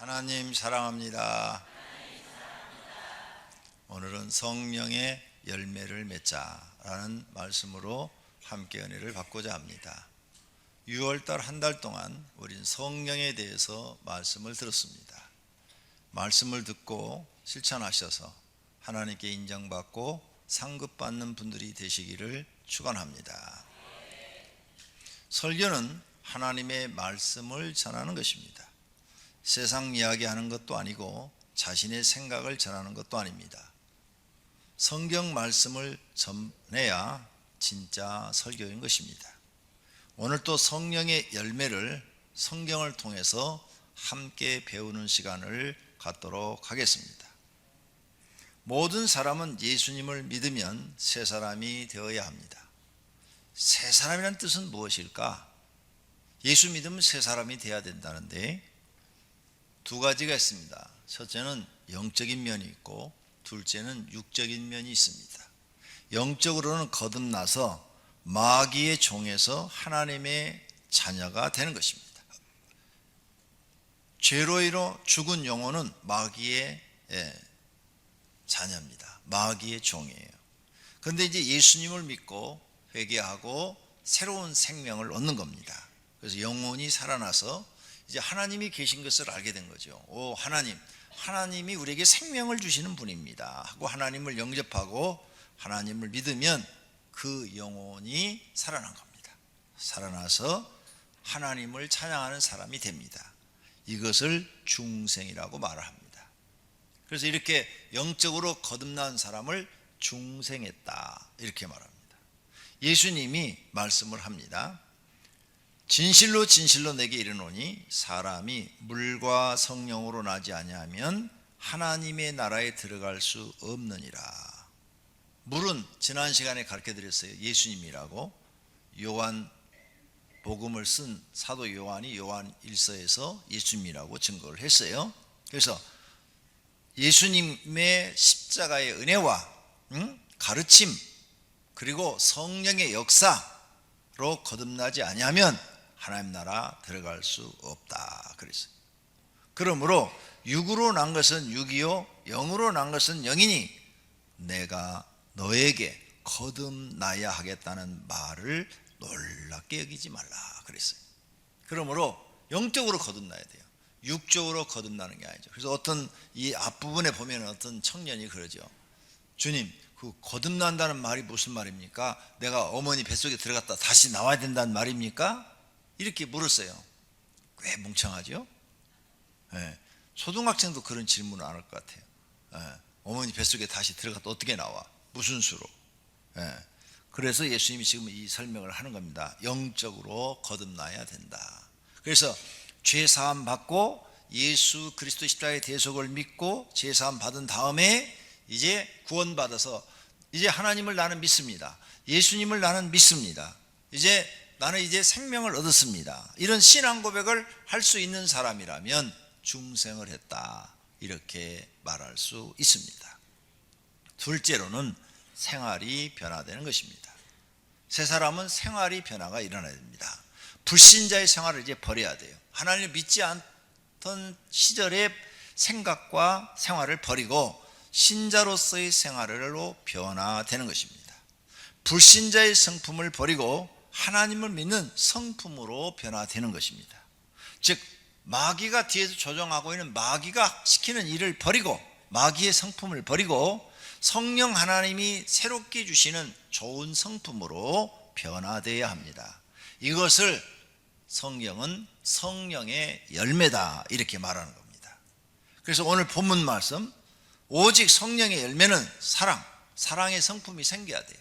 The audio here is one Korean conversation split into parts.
하나님 사랑합니다. 오늘은 성령의 열매를 맺자라는 말씀으로 함께 은혜를 받고자 합니다. 6월달 한 달 동안 우린 성령에 대해서 말씀을 들었습니다. 말씀을 듣고 실천하셔서 하나님께 인정받고 상급받는 분들이 되시기를 축원합니다. 설교는 하나님의 말씀을 전하는 것입니다. 세상 이야기하는 것도 아니고 자신의 생각을 전하는 것도 아닙니다. 성경 말씀을 전해야 진짜 설교인 것입니다. 오늘 또 성령의 열매를 성경을 통해서 함께 배우는 시간을 갖도록 하겠습니다. 모든 사람은 예수님을 믿으면 새 사람이 되어야 합니다. 새 사람이란 뜻은 무엇일까? 예수 믿으면 새 사람이 되어야 된다는데 두 가지가 있습니다. 첫째는 영적인 면이 있고 둘째는 육적인 면이 있습니다. 영적으로는 거듭나서 마귀의 종에서 하나님의 자녀가 되는 것입니다. 죄로 인해 죽은 영혼은 마귀의 자녀입니다. 마귀의 종이에요. 그런데 이제 예수님을 믿고 회개하고 새로운 생명을 얻는 겁니다. 그래서 영혼이 살아나서 이제 하나님이 계신 것을 알게 된 거죠. 하나님이 우리에게 생명을 주시는 분입니다 하고 하나님을 영접하고 하나님을 믿으면 그 영혼이 살아난 겁니다. 살아나서 하나님을 찬양하는 사람이 됩니다. 이것을 중생이라고 말을 합니다. 그래서 이렇게 영적으로 거듭난 사람을 중생했다 이렇게 말합니다. 예수님이 말씀을 합니다. 진실로 진실로 내게 이르노니 사람이 물과 성령으로 나지 아니하면 하나님의 나라에 들어갈 수 없느니라. 물은 지난 시간에 가르쳐드렸어요. 예수님이라고. 요한 복음을 쓴 사도 요한이 요한 1서에서 예수님이라고 증거를 했어요. 그래서 예수님의 십자가의 은혜와 가르침 그리고 성령의 역사로 거듭나지 아니하면 하나님 나라 들어갈 수 없다 그랬어요. 그러므로 육으로 난 것은 육이요 영으로 난 것은 영이니 내가 너에게 거듭나야 하겠다는 말을 놀랍게 여기지 말라 그랬어요. 그러므로 영적으로 거듭나야 돼요. 육적으로 거듭나는 게 아니죠. 그래서 어떤 이 앞부분에 보면 어떤 청년이 그러죠. 주님, 그 거듭난다는 말이 무슨 말입니까? 내가 어머니 뱃속에 들어갔다 다시 나와야 된다는 말입니까? 이렇게 물었어요. 꽤 뭉청하죠? 네. 초등학생도 그런 질문을 안 할 것 같아요. 네. 어머니 뱃속에 다시 들어갔다 어떻게 나와? 무슨 수로? 네. 그래서 예수님이 지금 이 설명을 하는 겁니다. 영적으로 거듭나야 된다. 그래서 죄사함 받고 예수 그리스도 십자가의 대속을 믿고 죄사함 받은 다음에 이제 구원받아서 이제 하나님을 나는 믿습니다. 예수님을 나는 믿습니다. 나는 이제 생명을 얻었습니다. 이런 신앙 고백을 할 수 있는 사람이라면 중생을 했다 이렇게 말할 수 있습니다. 둘째로는 생활이 변화되는 것입니다. 새 사람은 생활이 변화가 일어나야 됩니다. 불신자의 생활을 이제 버려야 돼요. 하나님을 믿지 않던 시절의 생각과 생활을 버리고 신자로서의 생활로 변화되는 것입니다. 불신자의 성품을 버리고 하나님을 믿는 성품으로 변화되는 것입니다. 즉 마귀가 뒤에서 조종하고 있는 마귀가 시키는 일을 버리고 마귀의 성품을 버리고 성령 하나님이 새롭게 주시는 좋은 성품으로 변화되어야 합니다. 이것을 성경은 성령의 열매다 이렇게 말하는 겁니다. 그래서 오늘 본문 말씀 오직 성령의 열매는 사랑의 성품이 생겨야 돼요.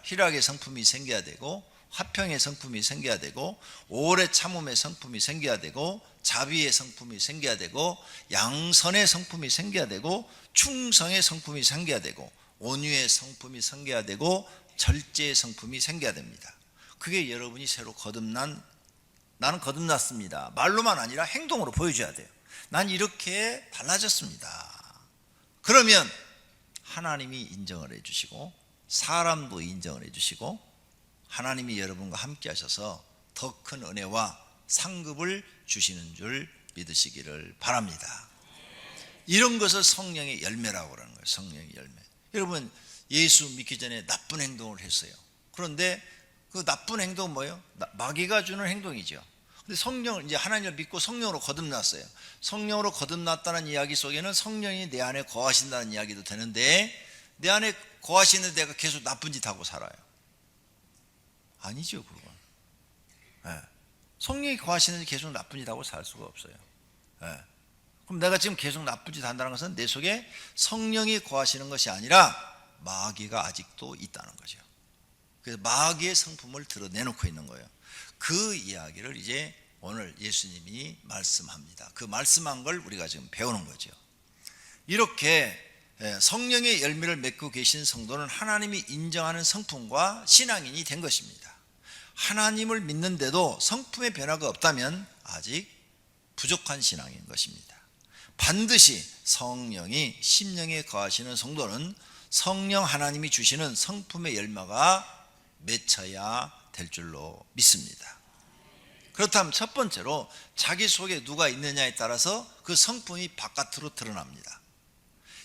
희락의 성품이 생겨야 되고 화평의 성품이 생겨야 되고 오래 참음의 성품이 생겨야 되고 자비의 성품이 생겨야 되고 양선의 성품이 생겨야 되고 충성의 성품이 생겨야 되고 온유의 성품이 생겨야 되고 절제의 성품이 생겨야 됩니다. 그게 여러분이 새로 나는 거듭났습니다. 말로만 아니라 행동으로 보여줘야 돼요. 난 이렇게 달라졌습니다. 그러면 하나님이 인정을 해주시고 사람도 인정을 해주시고 하나님이 여러분과 함께 하셔서 더 큰 은혜와 상급을 주시는 줄 믿으시기를 바랍니다. 이런 것을 성령의 열매라고 그러는 거예요. 성령의 열매. 여러분, 예수 믿기 전에 나쁜 행동을 했어요. 그런데 그 나쁜 행동은 뭐예요? 마귀가 주는 행동이죠. 근데 성령을 이제 하나님을 믿고 성령으로 거듭났어요. 성령으로 거듭났다는 이야기 속에는 성령이 내 안에 거하신다는 이야기도 되는데, 내 안에 거하시는 내가 계속 나쁜 짓 하고 살아요. 아니죠, 그건. 네. 성령이 거하시는데 계속 나쁜 짓 하고 살 수가 없어요. 네. 그럼 내가 지금 계속 나쁜 짓 한다는 것은 내 속에 성령이 거하시는 것이 아니라 마귀가 아직도 있다는 거죠. 그래서 마귀의 성품을 드러내놓고 있는 거예요. 그 이야기를 이제 오늘 예수님이 말씀합니다. 그 말씀한 걸 우리가 지금 배우는 거죠. 이렇게 성령의 열매를 맺고 계신 성도는 하나님이 인정하는 성품과 신앙인이 된 것입니다. 하나님을 믿는데도 성품의 변화가 없다면 아직 부족한 신앙인 것입니다. 반드시 성령이 심령에 거하시는 성도는 성령 하나님이 주시는 성품의 열매가 맺혀야 될 줄로 믿습니다. 그렇다면 첫 번째로 자기 속에 누가 있느냐에 따라서 그 성품이 바깥으로 드러납니다.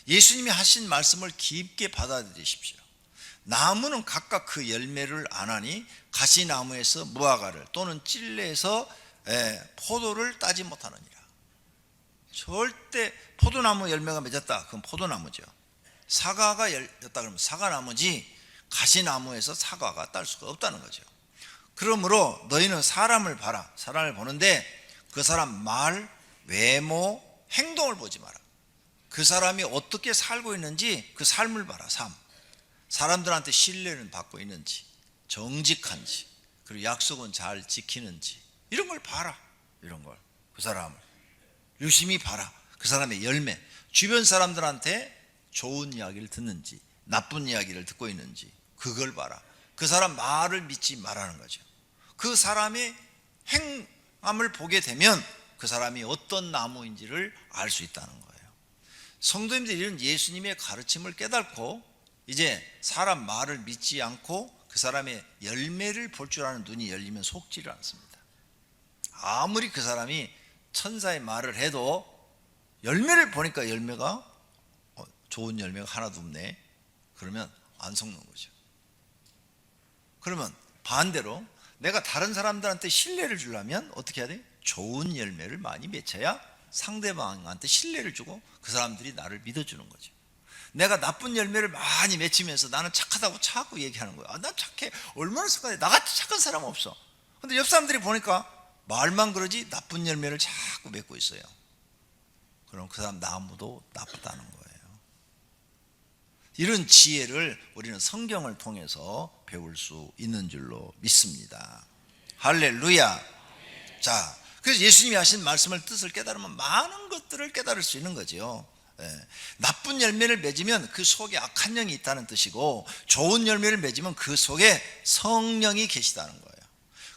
예수님이 하신 말씀을 깊게 받아들이십시오. 나무는 각각 그 열매를 안 하니 가시나무에서 무화과를 또는 찔레에서 포도를 따지 못하느니라. 절대 포도나무 열매가 맺었다, 그건 포도나무죠. 사과가 열렸다 그러면 사과나무지 가시나무에서 사과가 딸 수가 없다는 거죠. 그러므로 너희는 사람을 봐라. 사람을 보는데 그 사람 말, 외모, 행동을 보지 마라. 그 사람이 어떻게 살고 있는지 그 삶을 봐라. 삶. 사람들한테 신뢰는 받고 있는지, 정직한지, 그리고 약속은 잘 지키는지, 이런 걸 봐라. 이런 걸, 그 사람을 유심히 봐라. 그 사람의 열매, 주변 사람들한테 좋은 이야기를 듣는지 나쁜 이야기를 듣고 있는지 그걸 봐라. 그 사람 말을 믿지 말라는 거죠. 그 사람의 행함을 보게 되면 그 사람이 어떤 나무인지를 알 수 있다는 거예요. 성도님들이 이런 예수님의 가르침을 깨닫고 이제 사람 말을 믿지 않고 그 사람의 열매를 볼 줄 아는 눈이 열리면 속지를 않습니다. 아무리 그 사람이 천사의 말을 해도 열매를 보니까 열매가 좋은 열매가 하나도 없네. 그러면 안 속는 거죠. 그러면 반대로 내가 다른 사람들한테 신뢰를 주려면 어떻게 해야 돼? 좋은 열매를 많이 맺혀야 상대방한테 신뢰를 주고 그 사람들이 나를 믿어주는 거죠. 내가 나쁜 열매를 많이 맺히면서 나는 착하다고 자꾸 얘기하는 거야. 나 착해. 얼마나 착하네. 나같이 착한 사람 없어. 근데 옆 사람들이 보니까 말만 그러지 나쁜 열매를 자꾸 맺고 있어요. 그럼 그 사람 나무도 나쁘다는 거예요. 이런 지혜를 우리는 성경을 통해서 배울 수 있는 줄로 믿습니다. 할렐루야. 자, 그래서 예수님이 하신 말씀을 뜻을 깨달으면 많은 것들을 깨달을 수 있는 거죠. 나쁜 열매를 맺으면 그 속에 악한 영이 있다는 뜻이고, 좋은 열매를 맺으면 그 속에 성령이 계시다는 거예요.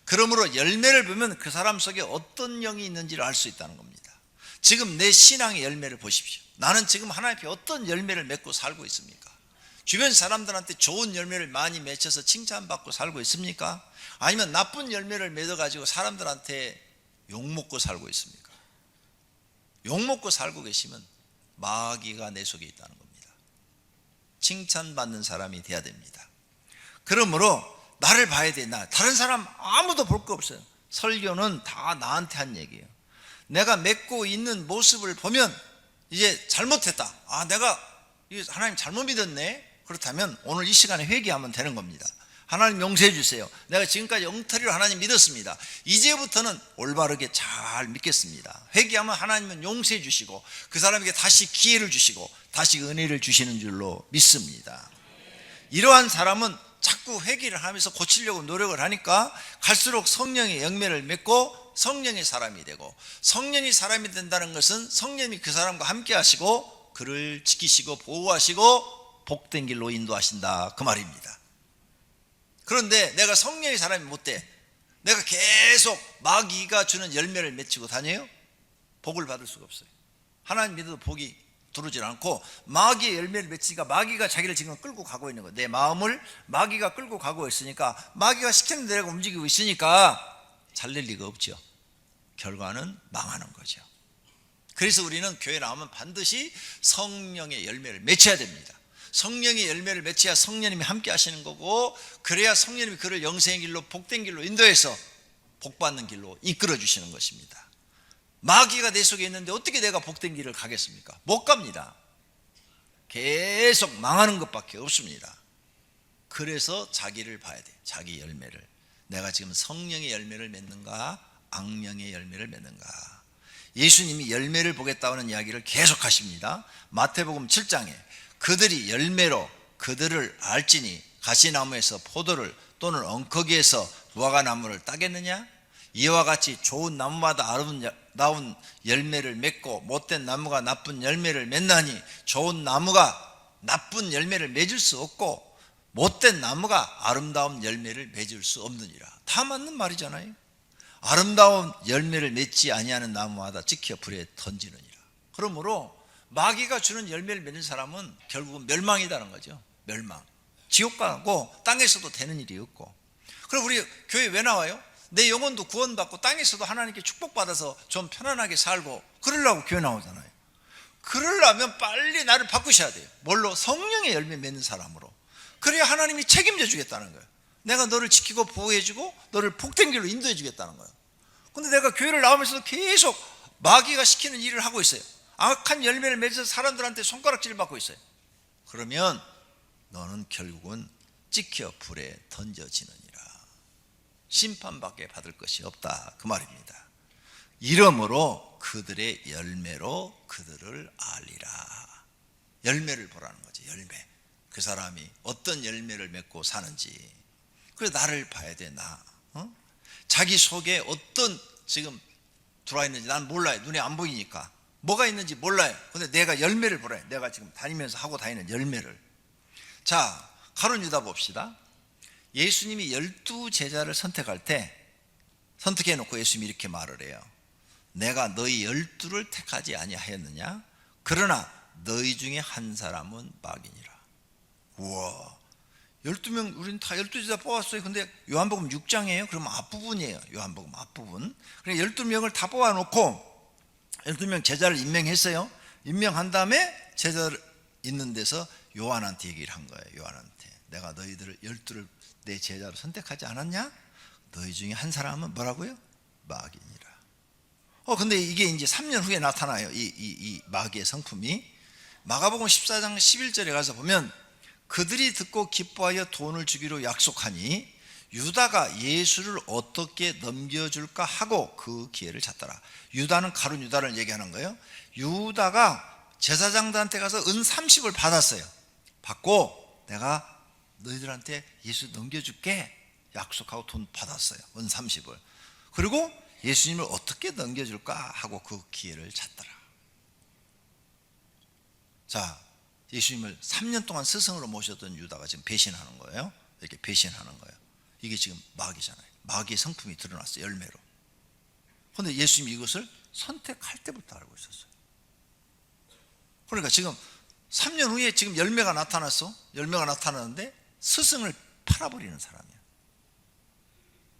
그러므로 열매를 보면 그 사람 속에 어떤 영이 있는지를 알 수 있다는 겁니다. 지금 내 신앙의 열매를 보십시오. 나는 지금 하나님 앞에 어떤 열매를 맺고 살고 있습니까? 주변 사람들한테 좋은 열매를 많이 맺혀서 칭찬받고 살고 있습니까? 아니면 나쁜 열매를 맺어가지고 사람들한테 욕먹고 살고 있습니까? 욕먹고 살고 계시면 마귀가 내 속에 있다는 겁니다. 칭찬받는 사람이 돼야 됩니다. 그러므로 나를 봐야 돼. 나 다른 사람 아무도 볼 거 없어요. 설교는 다 나한테 한 얘기예요. 내가 맺고 있는 모습을 보면 이제 잘못했다. 내가 하나님 잘못 믿었네. 그렇다면 오늘 이 시간에 회개하면 되는 겁니다. 하나님 용서해 주세요. 내가 지금까지 엉터리로 하나님 믿었습니다. 이제부터는 올바르게 잘 믿겠습니다. 회개하면 하나님은 용서해 주시고 그 사람에게 다시 기회를 주시고 다시 은혜를 주시는 줄로 믿습니다. 이러한 사람은 자꾸 회개를 하면서 고치려고 노력을 하니까 갈수록 성령의 열매를 맺고 성령의 사람이 되고, 성령이 사람이 된다는 것은 성령이 그 사람과 함께 하시고 그를 지키시고 보호하시고 복된 길로 인도하신다, 그 말입니다. 그런데 내가 성령의 사람이 못 돼. 내가 계속 마귀가 주는 열매를 맺히고 다녀요? 복을 받을 수가 없어요. 하나님 믿어도 복이 들어오질 않고 마귀의 열매를 맺히니까 마귀가 자기를 지금 끌고 가고 있는 거예요. 내 마음을 마귀가 끌고 가고 있으니까, 마귀가 시키는 대로 움직이고 있으니까 잘 될 리가 없죠. 결과는 망하는 거죠. 그래서 우리는 교회 나오면 반드시 성령의 열매를 맺혀야 됩니다. 성령의 열매를 맺혀야 성령님이 함께 하시는 거고, 그래야 성령님이 그를 영생의 길로, 복된 길로 인도해서 복받는 길로 이끌어 주시는 것입니다. 마귀가 내 속에 있는데 어떻게 내가 복된 길을 가겠습니까? 못 갑니다. 계속 망하는 것밖에 없습니다. 그래서 자기를 봐야 돼. 자기 열매를. 내가 지금 성령의 열매를 맺는가, 악령의 열매를 맺는가. 예수님이 열매를 보겠다는 이야기를 계속 하십니다. 마태복음 7장에 그들이 열매로 그들을 알지니 가시나무에서 포도를 또는 엉터기에서 무화과나무를 따겠느냐? 이와 같이 좋은 나무마다 아름다운 열매를 맺고 못된 나무가 나쁜 열매를 맺나니 좋은 나무가 나쁜 열매를 맺을 수 없고 못된 나무가 아름다운 열매를 맺을 수 없느니라. 다 맞는 말이잖아요. 아름다운 열매를 맺지 아니하는 나무마다 찍혀 불에 던지느니라. 그러므로 마귀가 주는 열매를 맺는 사람은 결국은 멸망이라는 거죠. 멸망. 지옥 가고 땅에서도 되는 일이 없고. 그럼 우리 교회 왜 나와요? 내 영혼도 구원받고 땅에서도 하나님께 축복받아서 좀 편안하게 살고 그러려고 교회 나오잖아요. 그러려면 빨리 나를 바꾸셔야 돼요. 뭘로? 성령의 열매 맺는 사람으로. 그래야 하나님이 책임져 주겠다는 거예요. 내가 너를 지키고 보호해 주고 너를 복된 길로 인도해 주겠다는 거예요. 근데 내가 교회를 나오면서도 계속 마귀가 시키는 일을 하고 있어요. 악한 열매를 맺어서 사람들한테 손가락질을 받고 있어요. 그러면 너는 결국은 찍혀 불에 던져지느니라. 심판밖에 받을 것이 없다, 그 말입니다. 이러므로 그들의 열매로 그들을 알리라. 열매를 보라는 거죠. 열매. 그 사람이 어떤 열매를 맺고 사는지. 그래서 나를 봐야 돼. 나. 자기 속에 어떤 지금 들어와 있는지 난 몰라요. 눈에 안 보이니까. 뭐가 있는지 몰라요. 근데 내가 열매를 보라요. 내가 지금 다니면서 하고 다니는 열매를. 자, 가룟 유다 봅시다. 예수님이 12제자를 선택할 때 선택해 놓고 예수님이 이렇게 말을 해요. 내가 너희 12를 택하지 아니하였느냐? 그러나 너희 중에 한 사람은 마귀니라. 우와, 12명, 우리는 다 12제자 뽑았어요. 근데 요한복음 6장이에요. 그러면 앞부분이에요. 요한복음 앞부분. 그래 12명을 다 뽑아놓고 12명 제자를 임명했어요. 임명한 다음에 제자를 있는 데서 요한한테 얘기를 한 거예요. 요한한테. 내가 너희들을 12를 내 제자로 선택하지 않았냐? 너희 중에 한 사람은 뭐라고요? 마귀니라. 근데 이게 이제 3년 후에 나타나요. 이 마귀의 성품이. 마가복음 14장 11절에 가서 보면 그들이 듣고 기뻐하여 돈을 주기로 약속하니 유다가 예수를 어떻게 넘겨줄까 하고 그 기회를 찾더라. 유다는 가룟 유다를 얘기하는 거예요. 유다가 제사장들한테 가서 은 30을 받았어요. 받고 내가 너희들한테 예수 넘겨줄게 약속하고 돈 받았어요. 은 30을. 그리고 예수님을 어떻게 넘겨줄까 하고 그 기회를 찾더라. 자, 예수님을 3년 동안 스승으로 모셨던 유다가 지금 배신하는 거예요. 이렇게 배신하는 거예요. 이게 지금 마귀잖아요. 마귀의 성품이 드러났어요. 열매로. 그런데 예수님이 이것을 선택할 때부터 알고 있었어요. 그러니까 지금 3년 후에 지금 열매가 나타났어. 열매가 나타나는데 스승을 팔아버리는 사람이야.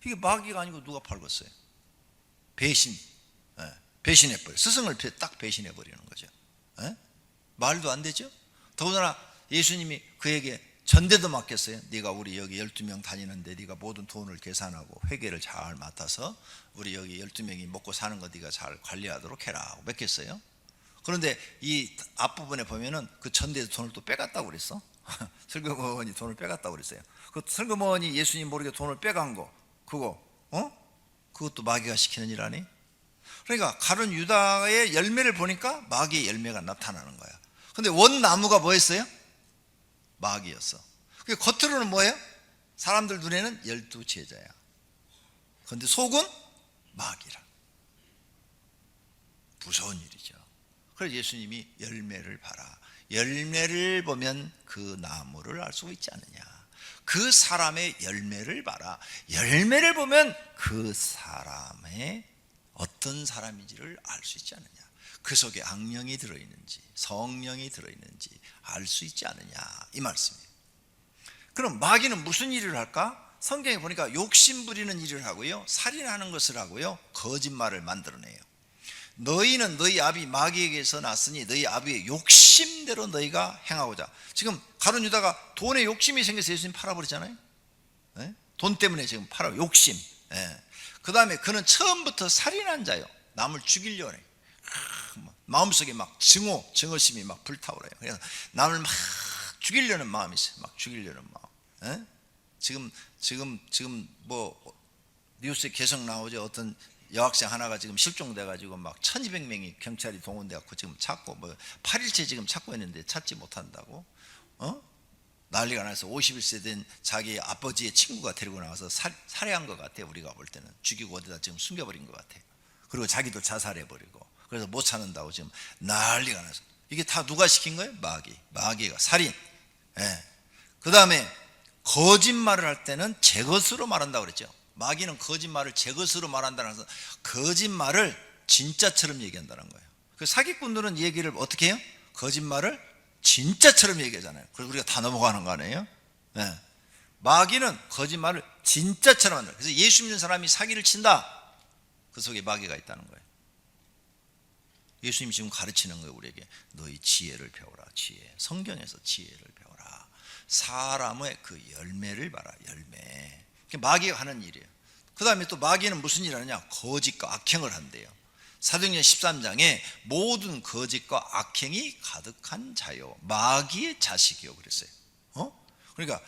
이게 마귀가 아니고 누가 팔겠어요? 배신. 배신해버려. 스승을 딱 배신해버리는 거죠. 말도 안 되죠? 더군다나 예수님이 그에게 전대도 맡겼어요. 네가 우리 여기 12명 다니는데 네가 모든 돈을 계산하고 회계를 잘 맡아서 우리 여기 12명이 먹고 사는 거 네가 잘 관리하도록 해라 하고 맡겼어요. 그런데 이 앞부분에 보면은 그 전대에서 돈을 또 빼갔다고 그랬어. 슬그머니 돈을 빼갔다고 그랬어요. 그 슬그머니 예수님 모르게 돈을 빼간 거 그것도 마귀가 시키는 일 아니? 그러니까 가룟 유다의 열매를 보니까 마귀의 열매가 나타나는 거야. 근데 원나무가 뭐였어요? 마귀였어. 그 겉으로는 뭐예요? 사람들 눈에는 12제자야. 그런데 속은 마귀라. 무서운 일이죠. 그래서 예수님이 열매를 봐라. 열매를 보면 그 나무를 알 수가 있지 않느냐. 그 사람의 열매를 봐라. 열매를 보면 그 사람의 어떤 사람인지를 알 수 있지 않느냐. 그 속에 악령이 들어있는지 성령이 들어있는지 알 수 있지 않느냐, 이 말씀이에요. 그럼 마귀는 무슨 일을 할까? 성경에 보니까 욕심 부리는 일을 하고요, 살인하는 것을 하고요, 거짓말을 만들어내요. 너희는 너희 아비 마귀에게서 났으니 너희 아비의 욕심대로 너희가 행하고자. 지금 가룟 유다가 돈에 욕심이 생겨서 예수님 팔아버리잖아요. 네? 돈 때문에 지금 팔아, 욕심. 네. 그 다음에 그는 처음부터 살인한 자요. 남을 죽이려고 해. 마음속에 막 증오심이 막 불타오르요. 그래서 남을 막 죽이려는 마음이 있어요. 막 죽이려는 마음. 네? 지금 뭐 뉴스에 계속 나오죠. 어떤 여학생 하나가 지금 실종돼가지고 막 1200명이 경찰이 동원돼갖고 지금 찾고, 뭐 8일째 지금 찾고 있는데 찾지 못한다고, 난리가 나서 51세 된 자기 아버지의 친구가 데리고 나와서 살해한 것 같아요. 우리가 볼 때는 죽이고 어디다 지금 숨겨버린 것 같아요. 그리고 자기도 자살해버리고, 그래서 못 찾는다고 지금 난리가 나서. 이게 다 누가 시킨 거예요? 마귀가 살인. 예. 그 다음에 거짓말을 할 때는 제 것으로 말한다고 그랬죠. 마귀는 거짓말을 제 것으로 말한다는 것은 거짓말을 진짜처럼 얘기한다는 거예요. 그 사기꾼들은 얘기를 어떻게 해요? 거짓말을 진짜처럼 얘기하잖아요. 그래서 우리가 다 넘어가는 거 아니에요? 네. 마귀는 거짓말을 진짜처럼 한다. 그래서 예수 믿는 사람이 사기를 친다, 그 속에 마귀가 있다는 거예요. 예수님이 지금 가르치는 거예요. 우리에게 너희 지혜를 배워라. 지혜. 성경에서 지혜를 배워라. 사람의 그 열매를 봐라. 열매. 마귀가 하는 일이에요. 그 다음에 또 마귀는 무슨 일을 하느냐? 거짓과 악행을 한대요. 사도행전 13장에 모든 거짓과 악행이 가득한 자요, 마귀의 자식이요 그랬어요. 그러니까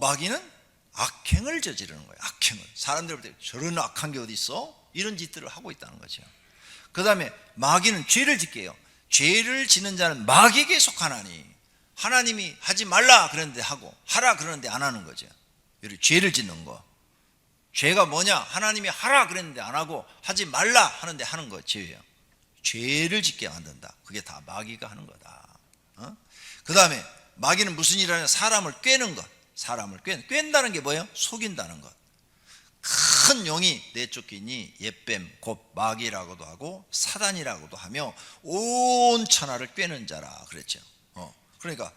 마귀는 악행을 저지르는 거예요. 악행을. 사람들 볼 때 저런 악한 게 어디 있어? 이런 짓들을 하고 있다는 거죠. 그 다음에 마귀는 죄를 짓게 해요. 죄를 짓는 자는 마귀에게 속하나니, 하나님이 하지 말라 그러는데 하고, 하라 그러는데 안 하는 거죠. 죄를 짓는 거. 죄가 뭐냐? 하나님이 하라 그랬는데 안 하고, 하지 말라 하는데 하는 거 죄예요. 죄를 짓게 만든다. 그게 다 마귀가 하는 거다. 그 다음에 마귀는 무슨 일을 하냐? 사람을 꿰는 것. 사람을 꿰는다는 게 뭐예요? 속인다는 것. 큰 용이 내쫓기니 옛뱀 곧 마귀라고도 하고 사단이라고도 하며 온 천하를 꿰는 자라 그랬죠. 그러니까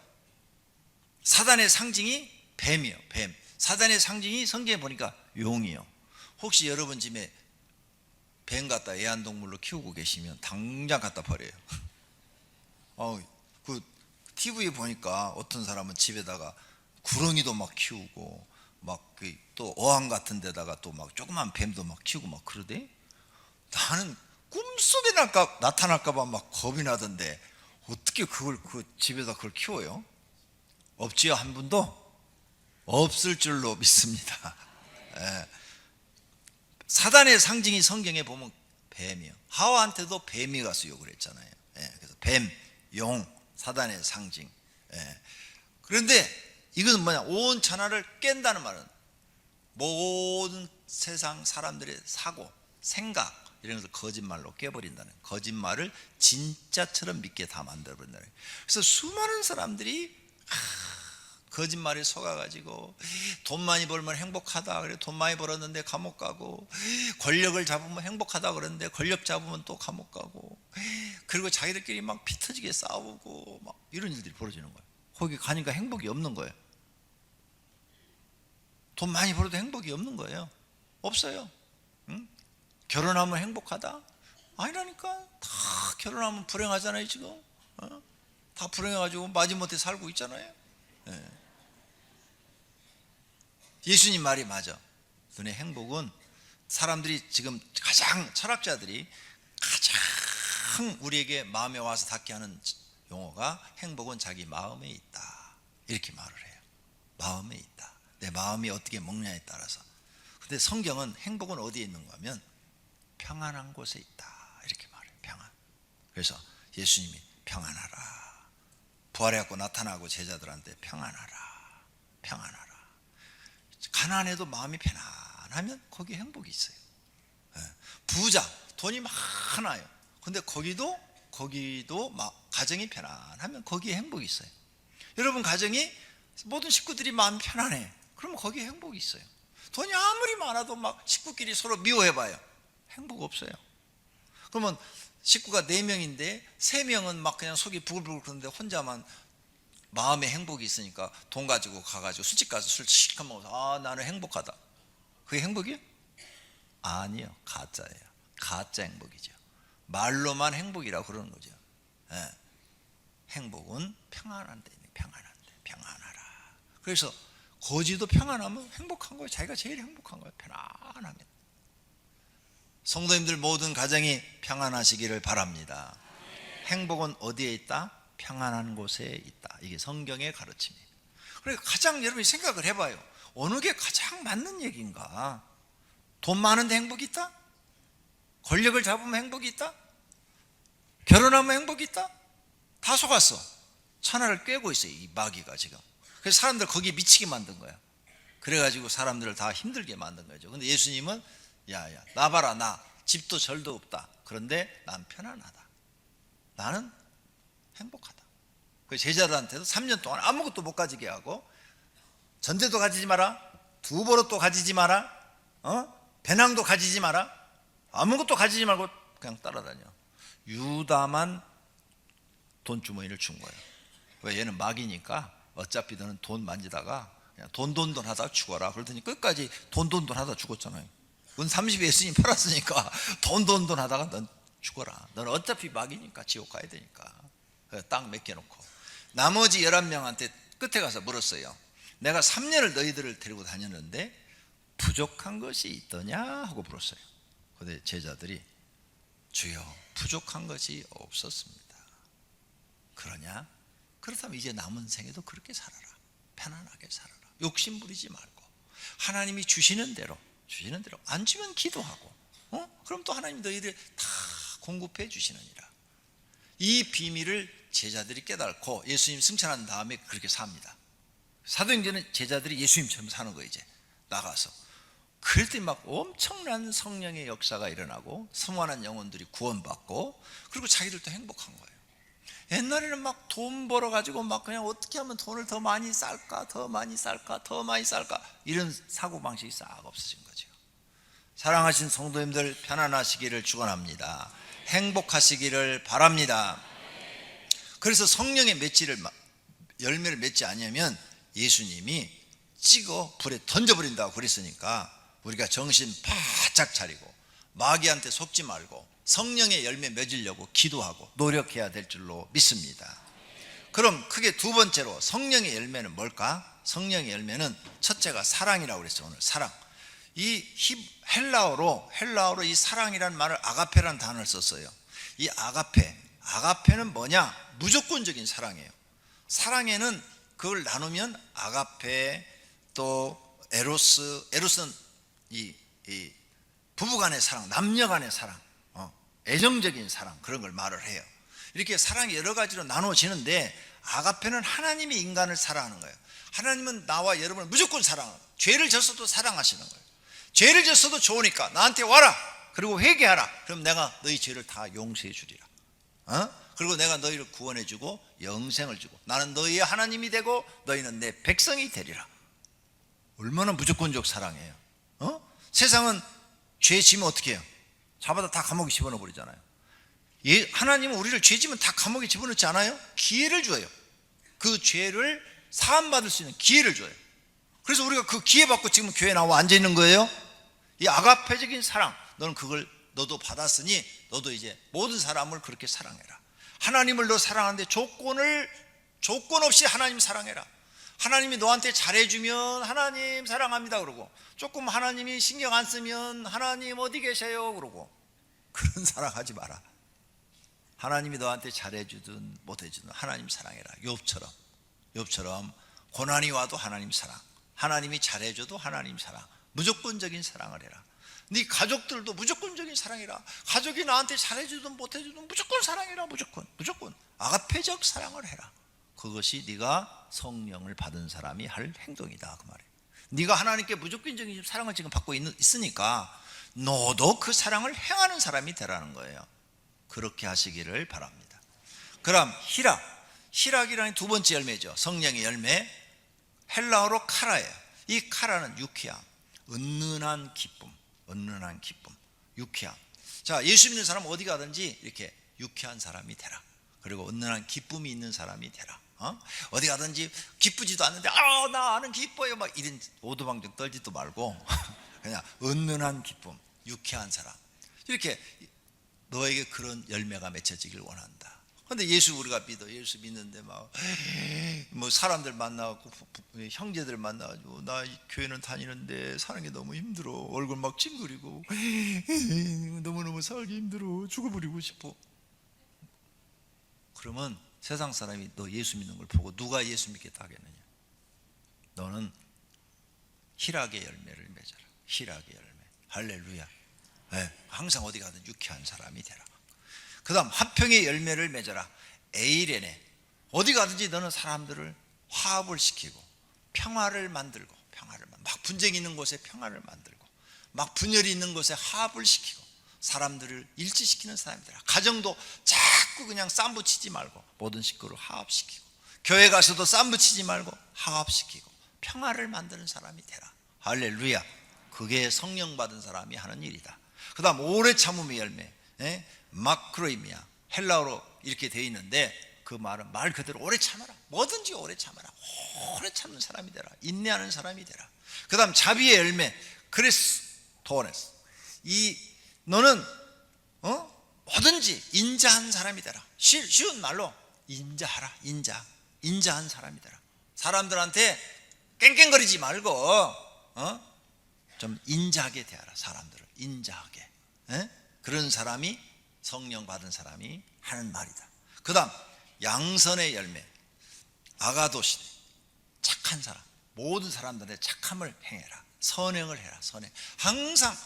사단의 상징이 뱀이에요. 뱀. 사단의 상징이 성경에 보니까 용이요. 혹시 여러분 집에 뱀 갖다 애완동물로 키우고 계시면 당장 갖다 버려요. 그 TV에 보니까 어떤 사람은 집에다가 구렁이도 막 키우고, 막 또 어항 같은 데다가 또 막 조그만 뱀도 막 키우고 막 그러대. 나는 꿈속에 나타날까봐 막 겁이 나던데, 어떻게 그걸 그 집에다 그걸 키워요? 없지요? 한 분도? 없을 줄로 믿습니다. 예. 사단의 상징이 성경에 보면 뱀이요. 하와한테도 뱀이 가서 욕을 했잖아요. 예. 그래서 뱀, 용, 사단의 상징. 예. 그런데 이것은 뭐냐? 온 천하를 깬다는 말은 모든 세상 사람들의 사고, 생각 이런 것을 거짓말로 깨버린다는, 거짓말을 진짜처럼 믿게 다 만들어버린다는. 그래서 수많은 사람들이 거짓말에 속아가지고 돈 많이 벌면 행복하다 그래, 돈 많이 벌었는데 감옥 가고, 권력을 잡으면 행복하다 그러는데 권력 잡으면 또 감옥 가고, 그리고 자기들끼리 막 피 터지게 싸우고 막 이런 일들이 벌어지는 거예요. 거기 가니까 행복이 없는 거예요. 돈 많이 벌어도 행복이 없는 거예요. 없어요. 응? 결혼하면 행복하다? 아니라니까. 다 결혼하면 불행하잖아요 지금. 다 불행해가지고 마지못해 살고 있잖아요. 예. 예수님 말이 맞아. 눈의 행복은, 사람들이 지금 가장, 철학자들이 가장 우리에게 마음에 와서 닿게 하는 용어가, 행복은 자기 마음에 있다 이렇게 말을 해요. 마음에 있다. 내 마음이 어떻게 먹냐에 따라서. 근데 성경은 행복은 어디에 있는가 하면 평안한 곳에 있다 이렇게 말해요. 평안. 그래서 예수님이 평안하라, 부활해갖고 나타나고 제자들한테 평안하라, 평안하라. 가난해도 마음이 편안하면 거기 행복이 있어요. 부자, 돈이 많아요. 근데 거기도 막 가정이 편안하면 거기에 행복이 있어요. 여러분 가정이 모든 식구들이 마음이 편안해, 그러면 거기에 행복이 있어요. 돈이 아무리 많아도 막 식구끼리 서로 미워해봐요, 행복 없어요. 그러면 식구가 4명인데 3명은 막 그냥 속이 부글부글 그러는데 혼자만 마음에 행복이 있으니까 돈 가지고 가가지고 술집 가서 술 실컷 먹어서 나는 행복하다. 그게 행복이에요? 아니요, 가짜예요. 가짜 행복이죠. 말로만 행복이라고 그러는 거죠. 예. 행복은 평안한데, 평안하라. 그래서 거지도 평안하면 행복한 거예요. 자기가 제일 행복한 거예요. 편안하면. 성도님들 모든 가정이 평안하시기를 바랍니다. 행복은 어디에 있다? 평안한 곳에 있다. 이게 성경의 가르침이에요. 그러니까 가장 여러분이 생각을 해봐요. 어느 게 가장 맞는 얘기인가? 돈 많은데 행복이 있다? 권력을 잡으면 행복이 있다? 결혼하면 행복이 있다? 다 속았어. 천하를 꿰고 있어요, 이 마귀가 지금. 그래서 사람들 거기에 미치게 만든 거야. 그래가지고 사람들을 다 힘들게 만든 거죠. 근데 예수님은 야야, 나 봐라, 나 집도 절도 없다. 그런데 난 편안하다. 나는 행복하다. 그 제자들한테도 3년 동안 아무것도 못 가지게 하고, 전제도 가지지 마라, 두버릇도 가지지 마라, 배낭도 가지지 마라, 아무것도 가지지 말고 그냥 따라다녀. 유다만 돈주머니를 준 거예요. 왜? 얘는 마귀니까 어차피 너는 돈 만지다가 그냥 돈 하다 죽어라. 그러더니 끝까지 돈 하다 죽었잖아요. 은 30에 예수님 팔았으니까 돈 하다가 넌 죽어라. 넌 어차피 마귀니까 지옥 가야 되니까. 딱 맡겨놓고 나머지 11명한테 끝에 가서 물었어요. 내가 3년을 너희들을 데리고 다녔는데 부족한 것이 있더냐 하고 물었어요. 근데 제자들이 주여 부족한 것이 없었습니다. 그러냐? 그렇다면 이제 남은 생에도 그렇게 살아라. 편안하게 살아라. 욕심 부리지 말고 하나님이 주시는 대로 안 주면 기도하고, 그럼 또 하나님 너희들 다 공급해 주시느니라. 이 비밀을 제자들이 깨닫고 예수님 승천한 다음에 그렇게 삽니다. 사도행전은 제자들이 예수님처럼 사는 거예요. 이제 나가서 그랬더니 막 엄청난 성령의 역사가 일어나고 수많은 영혼들이 구원받고, 그리고 자기들도 행복한 거예요. 옛날에는 막 돈 벌어가지고 막 그냥 어떻게 하면 돈을 더 많이 쌀까 이런 사고방식이 싹 없어진 거죠. 사랑하신 성도님들 편안하시기를 축원합니다. 행복하시기를 바랍니다. 그래서 성령의 열매를 맺지 않으면 예수님이 찍어 불에 던져버린다고 그랬으니까 우리가 정신 바짝 차리고 마귀한테 속지 말고 성령의 열매 맺으려고 기도하고 노력해야 될 줄로 믿습니다. 그럼 크게 두 번째로 성령의 열매는 뭘까? 성령의 열매는 첫째가 사랑이라고 그랬어요. 오늘 사랑. 이 헬라어로 이 사랑이라는 말을 아가페라는 단어를 썼어요. 이 아가페는 뭐냐? 무조건적인 사랑이에요. 사랑에는 그걸 나누면 아가페, 또 에로스는 이 부부간의 사랑, 남녀간의 사랑, 애정적인 사랑, 그런 걸 말을 해요. 이렇게 사랑이 여러 가지로 나눠지는데 아가페는 하나님이 인간을 사랑하는 거예요. 하나님은 나와 여러분을 무조건 사랑하는 거예요. 죄를 졌어도 사랑하시는 거예요. 죄를 졌어도 좋으니까 나한테 와라, 그리고 회개하라. 그럼 내가 너희 죄를 다 용서해 주리라. 그리고 내가 너희를 구원해 주고 영생을 주고 나는 너희의 하나님이 되고 너희는 내 백성이 되리라. 얼마나 무조건적 사랑이에요. 세상은 죄 지면 어떻게 해요? 잡아다 다 감옥에 집어넣어 버리잖아요. 하나님은 우리를 죄 지면 다 감옥에 집어넣지 않아요? 기회를 줘요. 그 죄를 사함받을 수 있는 기회를 줘요. 그래서 우리가 그 기회 받고 지금 교회에 나와 앉아 있는 거예요. 이 아가페적인 사랑, 너는 그걸 너도 받았으니 너도 이제 모든 사람을 그렇게 사랑해라. 하나님을 너 사랑하는데 조건 없이 하나님 사랑해라. 하나님이 너한테 잘해주면 하나님 사랑합니다 그러고, 조금 하나님이 신경 안 쓰면 하나님 어디 계세요 그러고, 그런 사랑하지 마라. 하나님이 너한테 잘해주든 못해주든 하나님 사랑해라. 욥처럼 고난이 와도 하나님 사랑, 하나님이 잘해줘도 하나님 사랑, 무조건적인 사랑을 해라. 네 가족들도 무조건적인 사랑이라. 가족이 나한테 잘해주든 못해주든 무조건 사랑해라. 무조건 아가페적 사랑을 해라. 그것이 네가 성령을 받은 사람이 할 행동이다 그 말이에요. 네가 하나님께 무조건적인 사랑을 지금 받고 있으니까 너도 그 사랑을 행하는 사람이 되라는 거예요. 그렇게 하시기를 바랍니다. 그럼 희락이라는 두 번째 열매죠. 성령의 열매, 헬라어로 카라예요. 이 카라는 유쾌함, 은은한 기쁨, 유쾌함. 자, 예수 믿는 사람은 어디 가든지 이렇게 유쾌한 사람이 되라. 그리고 은은한 기쁨이 있는 사람이 되라. 어디 가든지 기쁘지도 않는데 나는 기뻐요 막 이런 오두방정 떨지도 말고 그냥 은은한 기쁨, 유쾌한 사람. 이렇게 너에게 그런 열매가 맺혀지길 원한다. 근데 예수 우리가 믿어. 예수 믿는데 막 뭐 사람들 만나고 형제들 만나가지고 나 교회는 다니는데 사는 게 너무 힘들어. 얼굴 막 찡그리고 너무너무 살기 힘들어. 죽어버리고 싶어. 그러면 세상 사람이 너 예수 믿는 걸 보고 누가 예수 믿겠다 하겠느냐. 너는 희락의 열매를 맺어라. 희락의 열매. 할렐루야. 네, 항상 어디 가든 유쾌한 사람이 되라. 그 다음 화평의 열매를 맺어라. 에이레네. 어디 가든지 너는 사람들을 화합을 시키고 평화를 만들고, 막 분쟁이 있는 곳에 평화를 만들고, 막 분열이 있는 곳에 화합을 시키고, 사람들을 일치시키는 사람이 되라. 가정도 자꾸 그냥 쌈 붙이지 말고 모든 식구를 화합시키고, 교회 가서도 쌈 붙이지 말고 화합시키고 평화를 만드는 사람이 되라. 할렐루야. 그게 성령 받은 사람이 하는 일이다. 그 다음 오래 참음의 열매, 마크로이미아, 헬라어로 이렇게 되어 있는데 그 말은 말 그대로 오래 참아라. 뭐든지 오래 참아라. 오래 참는 사람이 되라. 인내하는 사람이 되라. 그 다음 자비의 열매, 그리스 도네스. 너는 뭐든지 인자한 사람이 되라. 쉬운 말로 인자하라. 인자한 사람이 되라. 사람들한테 깽깽거리지 말고 좀 인자하게 대하라. 사람들을 인자하게. 그런 사람이 성령 받은 사람이 하는 말이다. 그 다음 양선의 열매, 아가도시네. 착한 사람, 모든 사람들의 착함을 행해라. 선행을 해라. 선행. 항상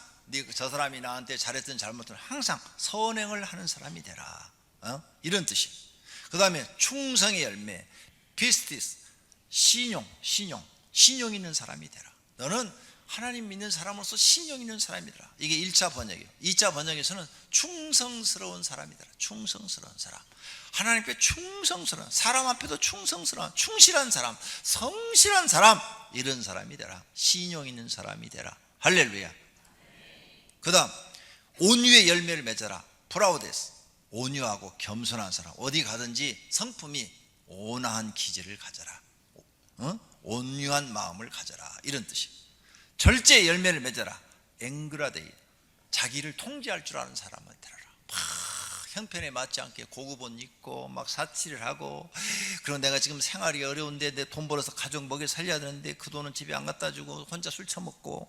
저 사람이 나한테 잘했든 잘못든 항상 선행을 하는 사람이 되라. 이런 뜻이. 그 다음에 충성의 열매, 피스티스, 신용 있는 사람이 되라. 너는 하나님 믿는 사람으로서 신용 있는 사람이 되라. 이게 1차 번역이에요. 2차 번역에서는 충성스러운 사람이 되라. 충성스러운 사람. 하나님께 충성스러운, 사람 앞에도 충성스러운, 충실한 사람, 성실한 사람, 이런 사람이 되라. 신용 있는 사람이 되라. 할렐루야. 그 다음 온유의 열매를 맺어라. 프라우데스. 온유하고 겸손한 사람. 어디 가든지 성품이 온화한 기질을 가져라. 온유한 마음을 가져라. 이런 뜻이에요. 절제의 열매를 맺어라. 앵그라데이. 자기를 통제할 줄 아는 사람을 되라. 형편에 맞지 않게 고급 옷 입고 막 사치를 하고, 그리고 내가 지금 생활이 어려운데 내 돈 벌어서 가족 먹여 살려야 되는데 그 돈은 집에 안 갖다 주고 혼자 술 처먹고,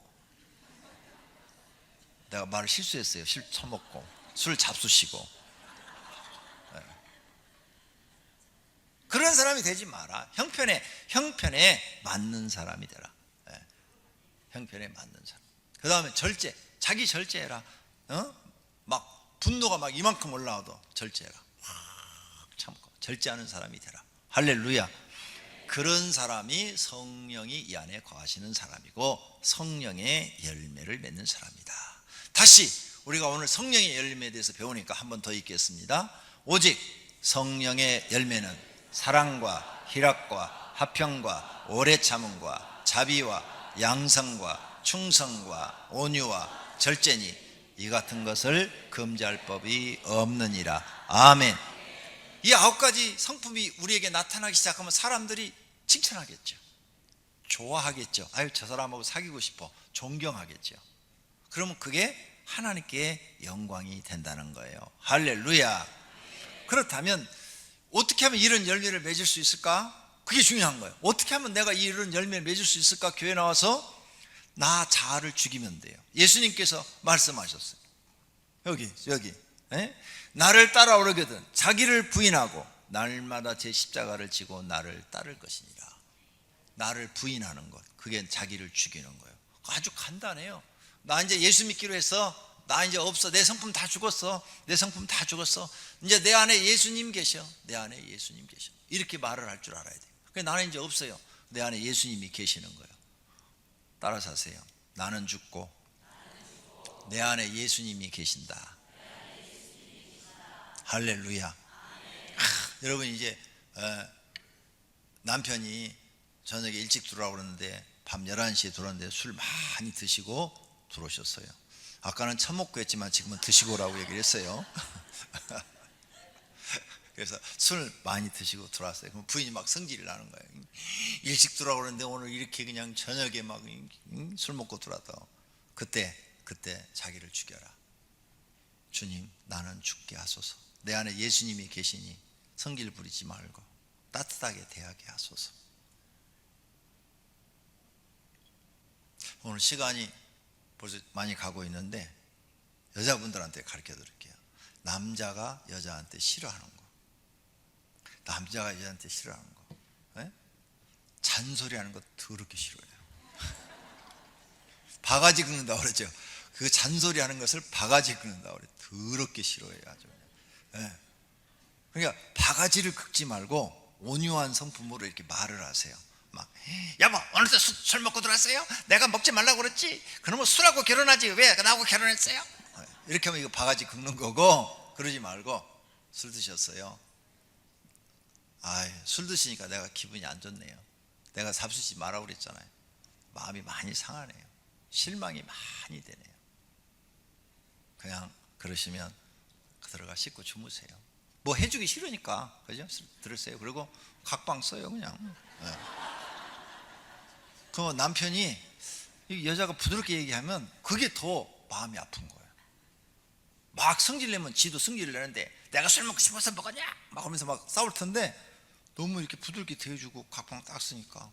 내가 말을 실수했어요. 술 처먹고 술 잡수시고. 그런 사람이 되지 마라. 형편에 맞는 사람이 되라. 형편에 맞는 사람. 그 다음에 절제. 자기 절제해라. 막 분노가 막 이만큼 올라와도 절제해라. 확 참고 절제하는 사람이 되라. 할렐루야. 그런 사람이 성령이 이 안에 거하시는 사람이고 성령의 열매를 맺는 사람이다. 다시 우리가 오늘 성령의 열매에 대해서 배우니까 한 번 더 읽겠습니다. 오직 성령의 열매는 사랑과 희락과 화평과 오래 참음과 자비와 양성과 충성과 온유와 절제니 이 같은 것을 금지할 법이 없느니라. 아멘. 이 9가지 성품이 우리에게 나타나기 시작하면 사람들이 칭찬하겠죠. 좋아하겠죠. 아유, 저 사람하고 사귀고 싶어. 존경하겠죠. 그러면 그게 하나님께 영광이 된다는 거예요. 할렐루야. 그렇다면 어떻게 하면 이런 열매를 맺을 수 있을까? 그게 중요한 거예요. 어떻게 하면 내가 이런 열매를 맺을 수 있을까? 교회 나와서 나 자아를 죽이면 돼요. 예수님께서 말씀하셨어요. 여기 나를 따라오려거든 자기를 부인하고 날마다 제 십자가를 지고 나를 따를 것이니라. 나를 부인하는 것, 그게 자기를 죽이는 거예요. 아주 간단해요. 나 이제 예수 믿기로 해서 나 이제 없어. 내 성품 다 죽었어. 내 성품 다 죽었어. 이제 내 안에 예수님 계셔. 내 안에 예수님 계셔. 이렇게 말을 할 줄 알아야 돼요. 그러니까 나는 이제 없어요. 내 안에 예수님이 계시는 거예요. 따라서 하세요. 나는 죽고 내 안에 예수님이 계신다. 할렐루야. 여러분 이제 남편이 저녁에 일찍 들어오라고 그러는데 밤 11시에 들어왔는데 술 많이 드시고 들어오셨어요. 아까는 처먹고 했지만 지금은 드시고 오라고 얘기를 했어요. 그래서 술 많이 드시고 들어왔어요. 그럼 부인이 막 성질이 나는 거예요. 일찍 들어오라고 그러는데 오늘 이렇게 그냥 저녁에 막 술 먹고 들어왔다. 그때 자기를 죽여라. 주님, 나는 죽게 하소서. 내 안에 예수님이 계시니 성질 부리지 말고 따뜻하게 대하게 하소서. 오늘 시간이 벌써 많이 가고 있는데 여자분들한테 가르쳐 드릴게요. 남자가 여자한테 싫어하는 거, 남자가 여자한테 싫어하는 거, 네? 잔소리하는 거 더럽게 싫어해요. 바가지 긁는다고 그러죠. 그 잔소리하는 것을 바가지 긁는다고 그래요. 더럽게 싫어해요, 아주. 네. 그러니까 바가지를 긁지 말고 온유한 성품으로 이렇게 말을 하세요. 막, 여보, 오늘도 술 먹고 들어왔어요? 내가 먹지 말라고 그랬지? 그러면 술하고 결혼하지 왜 나하고 결혼했어요? 이렇게 하면 이거 바가지 긁는 거고, 그러지 말고 술 드셨어요? 술 드시니까 내가 기분이 안 좋네요. 내가 잡수지 말라고 그랬잖아요. 마음이 많이 상하네요. 실망이 많이 되네요. 그냥 그러시면 들어가 씻고 주무세요. 뭐 해주기 싫으니까, 그죠? 들으세요. 그리고 각방 써요, 그냥. 네. 그럼 남편이 여자가 부드럽게 얘기하면 그게 더 마음이 아픈 거예요. 막 성질내면 지도 성질을 내는데 내가 술 먹고 싶어서 먹었냐? 막 하면서 막 싸울 텐데 너무 이렇게 부드럽게 대해주고 각방 딱 쓰니까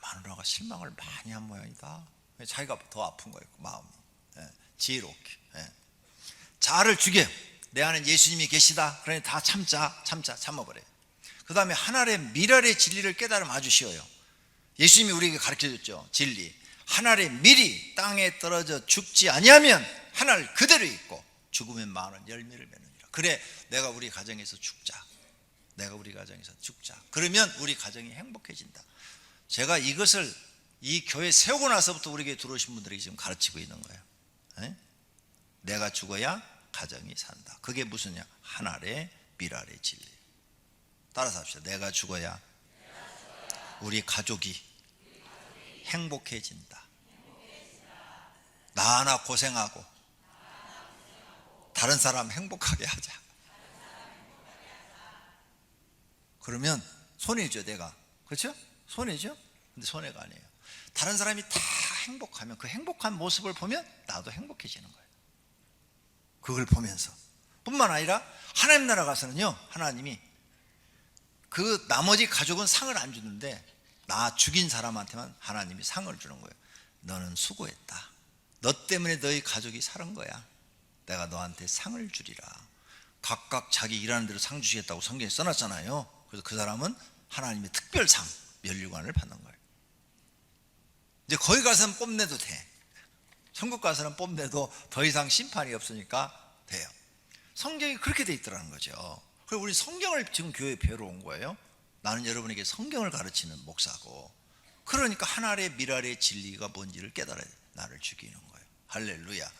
마누라가 실망을 많이 한 모양이다. 자기가 더 아픈 거예요, 마음이. 지혜롭게. 자아를 죽여. 내 안에 예수님이 계시다. 그러니 다 참아버려요. 그 다음에 하늘의 미랄의 진리를 깨달으면 아주 쉬워요. 예수님이 우리에게 가르쳐줬죠. 진리. 하늘의 밀이 땅에 떨어져 죽지 아니하면 하늘 그대로 있고 죽으면 많은 열매를 맺느니라. 그래, 내가 우리 가정에서 죽자. 그러면 우리 가정이 행복해진다. 제가 이것을 이 교회 세우고 나서부터 우리에게 들어오신 분들에게 지금 가르치고 있는 거예요. 내가 죽어야 가정이 산다. 그게 무슨냐? 하늘의 미랄의 진리. 따라서 합시다. 내가 죽어야 우리 가족이 행복해진다. 나 하나 고생하고 다른 사람 행복하게 하자. 그러면 손해죠, 내가. 그렇죠? 손해죠? 근데 손해가 아니에요. 다른 사람이 다 행복하면 그 행복한 모습을 보면 나도 행복해지는 거예요. 그걸 보면서. 뿐만 아니라 하나님 나라 가서는요, 하나님이 그 나머지 가족은 상을 안 주는데 나 죽인 사람한테만 하나님이 상을 주는 거예요. 너는 수고했다. 너 때문에 너희 가족이 살은 거야. 내가 너한테 상을 주리라. 각각 자기 일하는 대로 상 주시겠다고 성경에 써놨잖아요. 그래서 그 사람은 하나님의 특별상, 면류관을 받는 거예요. 이제 거기 가서는 뽐내도 돼. 천국 가서는 뽐내도 더 이상 심판이 없으니까 돼요. 성경이 그렇게 돼 있더라는 거죠. 그리고 우리 성경을 지금 교회에 배우러 온 거예요. 나는 여러분에게 성경을 가르치는 목사고, 그러니까 하늘의 미랄의 진리가 뭔지를 깨달아야 돼. 나를 죽이는 거예요. 할렐루야.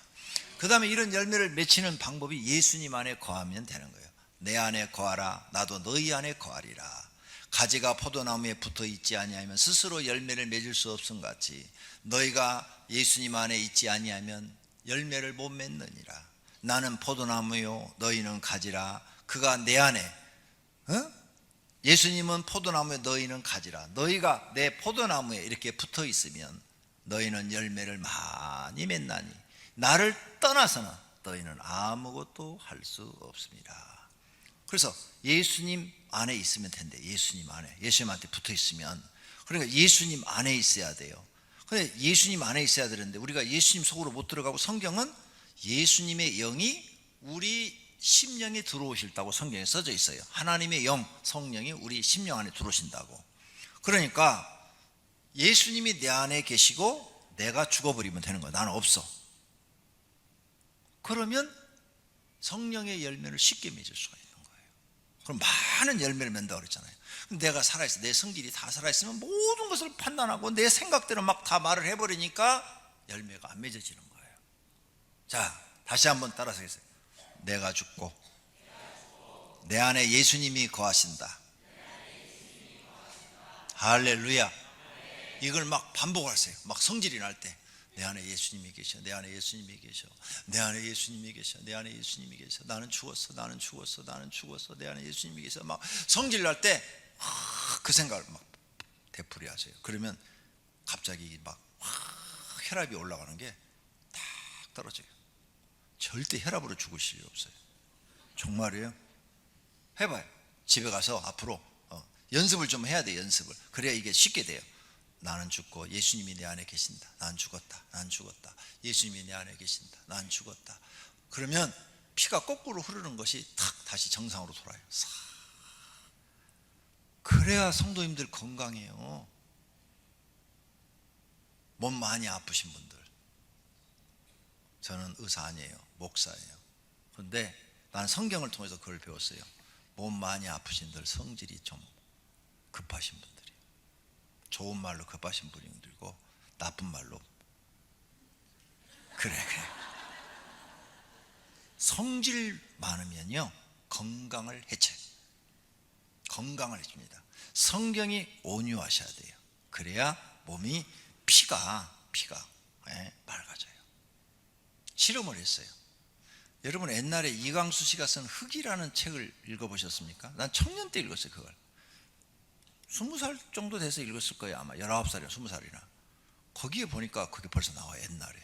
그 다음에 이런 열매를 맺히는 방법이 예수님 안에 거하면 되는 거예요. 내 안에 거하라. 나도 너희 안에 거하리라. 가지가 포도나무에 붙어 있지 아니하면 스스로 열매를 맺을 수 없음 같이 너희가 예수님 안에 있지 아니하면 열매를 못 맺느니라. 나는 포도나무요 너희는 가지라. 그가 내 안에, 예수님은 포도나무에 너희는 가지라. 너희가 내 포도나무에 이렇게 붙어 있으면 너희는 열매를 많이 맺나니 나를 떠나서는 너희는 아무것도 할 수 없습니다. 그래서 예수님 안에 있으면 된대. 예수님 안에, 예수님한테 붙어 있으면. 그러니까 예수님 안에 있어야 돼요. 근데 예수님 안에 있어야 되는데 우리가 예수님 속으로 못 들어가고, 성경은 예수님의 영이 우리 심령에 들어오실다고 성경에 써져 있어요. 하나님의 영, 성령이 우리 심령 안에 들어오신다고. 그러니까 예수님이 내 안에 계시고 내가 죽어버리면 되는 거야. 나는 없어. 그러면 성령의 열매를 쉽게 맺을 수가 있는 거예요. 그럼 많은 열매를 맺는다고 그랬잖아요. 내가 살아있어, 내 성질이 다 살아있으면 모든 것을 판단하고 내 생각대로 막 다 말을 해버리니까 열매가 안 맺어지는 거예요. 자, 다시 한번 따라서 하겠어요. 내가 죽고 내 안에 예수님이 거하신다. 할렐루야. 이걸 막 반복하세요. 막 성질이 날 때 내 안에 예수님이 계셔, 내 안에 예수님이 계셔, 내 안에 예수님이 계셔, 내 안에 예수님이 계셔. 나는 죽었어, 나는 죽었어, 나는 죽었어, 내 안에 예수님이 계셔. 막 성질 날 때 그 생각을 막 되풀이 하세요. 그러면 갑자기 막 혈압이 올라가는 게 탁 떨어져요. 절대 혈압으로 죽으실 일 없어요. 정말이에요. 해봐요. 집에 가서 앞으로 연습을 좀 해야 돼. 연습을. 그래야 이게 쉽게 돼요. 나는 죽고 예수님이 내 안에 계신다. 난 죽었다. 난 죽었다. 예수님이 내 안에 계신다. 난 죽었다. 그러면 피가 거꾸로 흐르는 것이 탁 다시 정상으로 돌아요. 싹. 그래야 성도님들 건강해요. 몸 많이 아프신 분들. 저는 의사 아니에요. 목사예요. 그런데 나는 성경을 통해서 그걸 배웠어요. 몸 많이 아프신들, 성질이 좀 급하신 분들이, 좋은 말로 급하신 분들이고 나쁜 말로 그래 성질 많으면요 건강을 해쳐요. 건강을 해줍니다. 성경이 온유하셔야 돼요. 그래야 몸이 피가 맑아져요. 실험을 했어요. 여러분 옛날에 이광수 씨가 쓴 흙이라는 책을 읽어보셨습니까? 난 청년 때 읽었어요. 그걸 20살 정도 돼서 읽었을 거예요. 아마 19살이나 20살이나. 거기에 보니까 그게 벌써 나와요. 옛날에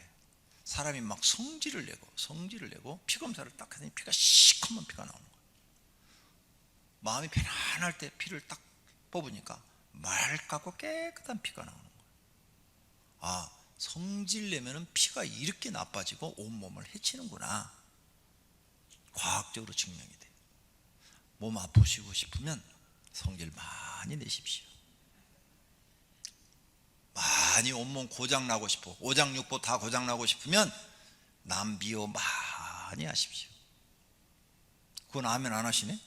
사람이 막 성질을 내고 피 검사를 딱 했더니 피가 시커먼 피가 나오는 거예요. 마음이 편안할 때 피를 딱 뽑으니까 맑고 깨끗한 피가 나오는 거예요. 아, 성질 내면은 피가 이렇게 나빠지고 온몸을 해치는구나. 과학적으로 증명이 돼요. 몸 아프시고 싶으면 성질 많이 내십시오. 많이 온몸 고장나고 싶어, 오장육부 다 고장나고 싶으면 남 미워 많이 하십시오. 그건 아멘 안 하시네?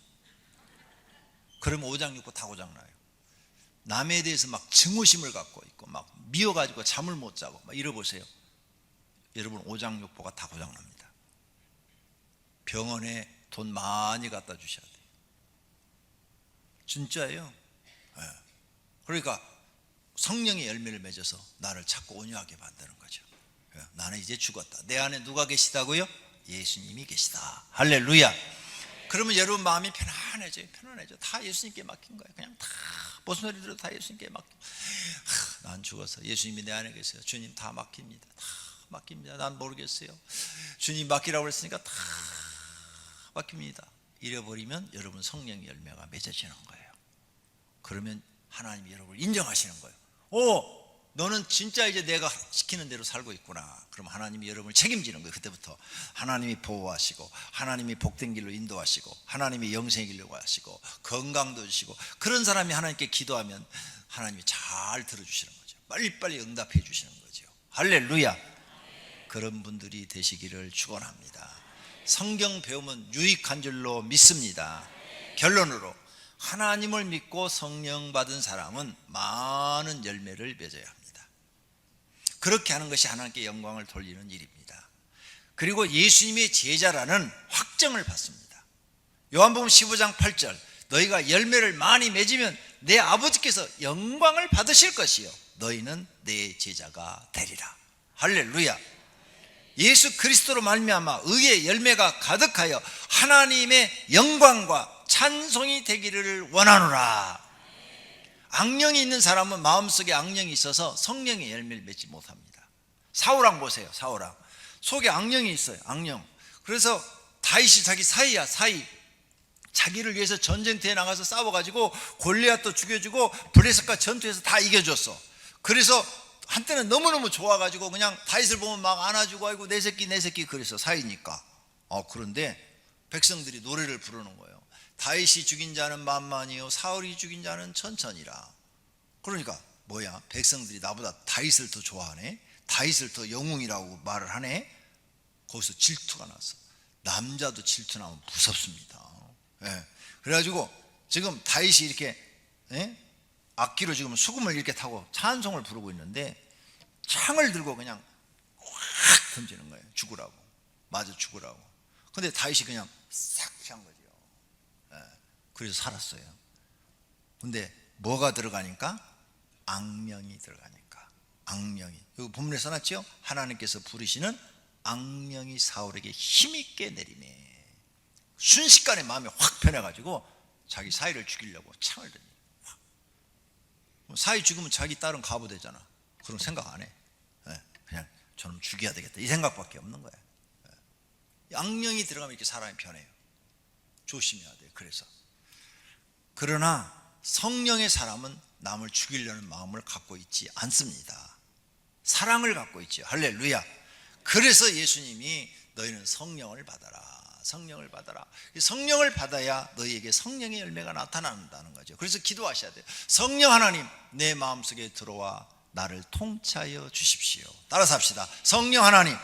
그러면 오장육부 다 고장나요. 남에 대해서 막 증오심을 갖고 있고 막 미워가지고 잠을 못 자고 막 이러보세요. 여러분 오장육부가 다 고장납니다. 병원에 돈 많이 갖다 주셔야 돼요. 진짜예요. 네. 그러니까 성령의 열매를 맺어서 나를 자꾸 온유하게 만드는 거죠. 나는 이제 죽었다. 내 안에 누가 계시다고요? 예수님이 계시다. 할렐루야. 그러면 여러분 마음이 편안해져요. 다 예수님께 맡긴 거예요. 그냥 다 무슨 소리 들어도 다 예수님께 맡겨. 난 죽어서 예수님이 내 안에 계세요. 주님 다 맡깁니다. 다 맡깁니다. 난 모르겠어요. 주님 맡기라고 했으니까 다 맡깁니다. 잃어버리면 여러분 성령의 열매가 맺어지는 거예요. 그러면 하나님이 여러분을 인정하시는 거예요. 오, 너는 진짜 이제 내가 시키는 대로 살고 있구나. 그럼 하나님이 여러분을 책임지는 거예요. 그때부터 하나님이 보호하시고 하나님이 복된 길로 인도하시고 하나님이 영생의 길로 하시고 건강도 주시고, 그런 사람이 하나님께 기도하면 하나님이 잘 들어주시는 거죠. 빨리빨리 응답해 주시는 거죠. 할렐루야. 그런 분들이 되시기를 축원합니다. 성경 배우면 유익한 줄로 믿습니다. 결론으로 하나님을 믿고 성령 받은 사람은 많은 열매를 맺어야 합니다. 그렇게 하는 것이 하나님께 영광을 돌리는 일입니다. 그리고 예수님의 제자라는 확정을 받습니다. 요한복음 15장 8절, 너희가 열매를 많이 맺으면 내 아버지께서 영광을 받으실 것이요 너희는 내 제자가 되리라. 할렐루야. 예수 그리스도로 말미암아 의의 열매가 가득하여 하나님의 영광과 찬송이 되기를 원하노라. 악령이 있는 사람은 마음속에 악령이 있어서 성령의 열매를 맺지 못합니다. 사울왕 보세요. 사울왕 속에 악령이 있어요. 악령. 그래서 다윗이 자기 사이야. 사이. 자기를 위해서 전쟁터에 나가서 싸워가지고 골리앗도 죽여주고 블레셋과 전투에서 다 이겨줬어. 그래서 한때는 너무너무 좋아가지고 그냥 다윗을 보면 막 안아주고 아이고 내 새끼 그래서 사이니까. 그런데 백성들이 노래를 부르는 거예요. 다윗이 죽인 자는 만만이요 사울이 죽인 자는 천천이라. 그러니까 뭐야, 백성들이 나보다 다윗을 더 좋아하네, 다윗을 더 영웅이라고 말을 하네. 거기서 질투가 났어. 남자도 질투 나면 무섭습니다. 그래가지고 지금 다윗이 이렇게 악기로 지금 수금을 이렇게 타고 찬송을 부르고 있는데 창을 들고 그냥 확 던지는 거예요. 죽으라고, 맞아 죽으라고. 근데 다윗이 그냥 싹 피한 거죠. 그래서 살았어요. 근데 뭐가 들어가니까? 악령이 들어가니까. 악령이, 여기 본문에 써놨죠? 하나님께서 부르시는 악령이 사울에게 힘있게 내리네. 순식간에 마음이 확 변해가지고 자기 사위를 죽이려고 창을 던져. 사위 죽으면 자기 딸은 가부 되잖아. 그런 생각 안 해. 그냥 저놈 죽여야 되겠다 이 생각밖에 없는 거야. 악령이 들어가면 이렇게 사람이 변해요. 조심해야 돼요. 그러나 성령의 사람은 남을 죽이려는 마음을 갖고 있지 않습니다. 사랑을 갖고 있죠. 할렐루야. 그래서 예수님이 너희는 성령을 받아라. 성령을 받아라. 성령을 받아야 너희에게 성령의 열매가 나타난다는 거죠. 그래서 기도하셔야 돼요. 성령 하나님, 내 마음속에 들어와 나를 통치하여 주십시오. 따라서 합시다. 성령 하나님,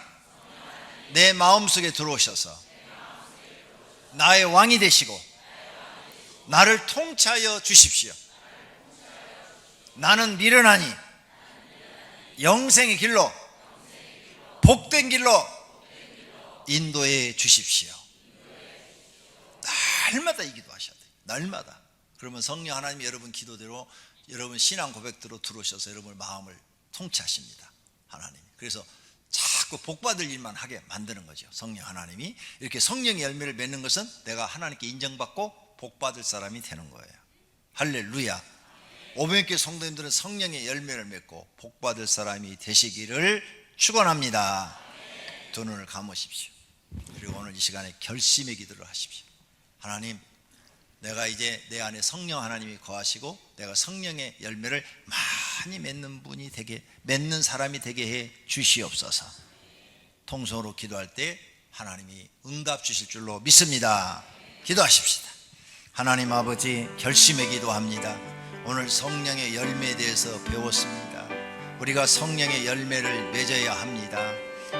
내 마음속에 들어오셔서 나의 왕이 되시고 나를 통치하여 주십시오. 나는 미련하니 영생의 길로, 복된 길로 인도해 주십시오. 날마다 이 기도하셔야 돼요. 날마다. 그러면 성령 하나님이 여러분 기도대로, 여러분 신앙 고백대로 들어오셔서 여러분의 마음을 통치하십니다. 하나님. 그래서 자꾸 복받을 일만 하게 만드는 거죠. 성령 하나님이. 이렇게 성령의 열매를 맺는 것은 내가 하나님께 인정받고 복받을 사람이 되는 거예요. 할렐루야. 오병이교회 성도님들은 성령의 열매를 맺고 복받을 사람이 되시기를 축원합니다. 두 눈을 감으십시오. 그리고 오늘 이 시간에 결심의 기도를 하십시오. 하나님, 내가 이제 내 안에 성령 하나님이 거하시고 내가 성령의 열매를 많이 맺는 분이 되게, 맺는 사람이 되게 해 주시옵소서. 통성으로 기도할 때 하나님이 응답 주실 줄로 믿습니다. 기도하십시다. 하나님 아버지, 결심의 기도합니다. 오늘 성령의 열매에 대해서 배웠습니다. 우리가 성령의 열매를 맺어야 합니다.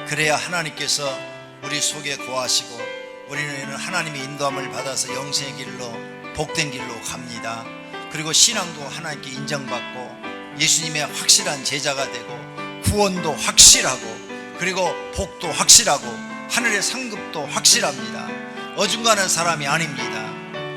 그래야 하나님께서 우리 속에 거하시고 우리는 하나님의 인도함을 받아서 영생의 길로, 복된 길로 갑니다. 그리고 신앙도 하나님께 인정받고 예수님의 확실한 제자가 되고 구원도 확실하고 그리고 복도 확실하고 하늘의 상급도 확실합니다. 어중간한 사람이 아닙니다.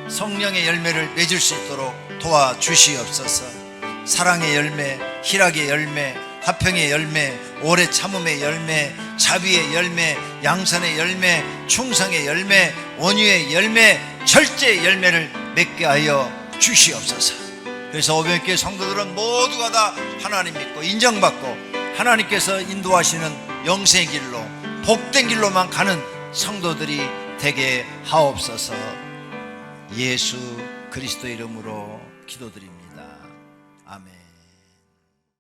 성령의 열매를 맺을 수 있도록 도와주시옵소서. 사랑의 열매, 희락의 열매, 화평의 열매, 오래 참음의 열매, 자비의 열매, 양선의 열매, 충성의 열매, 온유의 열매, 절제의 열매를 맺게 하여 주시옵소서. 그래서 오병이교회 성도들은 모두가 다 하나님 믿고 인정받고 하나님께서 인도하시는 영생의 길로, 복된 길로만 가는 성도들이 되게 하옵소서. 예수 그리스도 이름으로 기도드립니다. 아멘.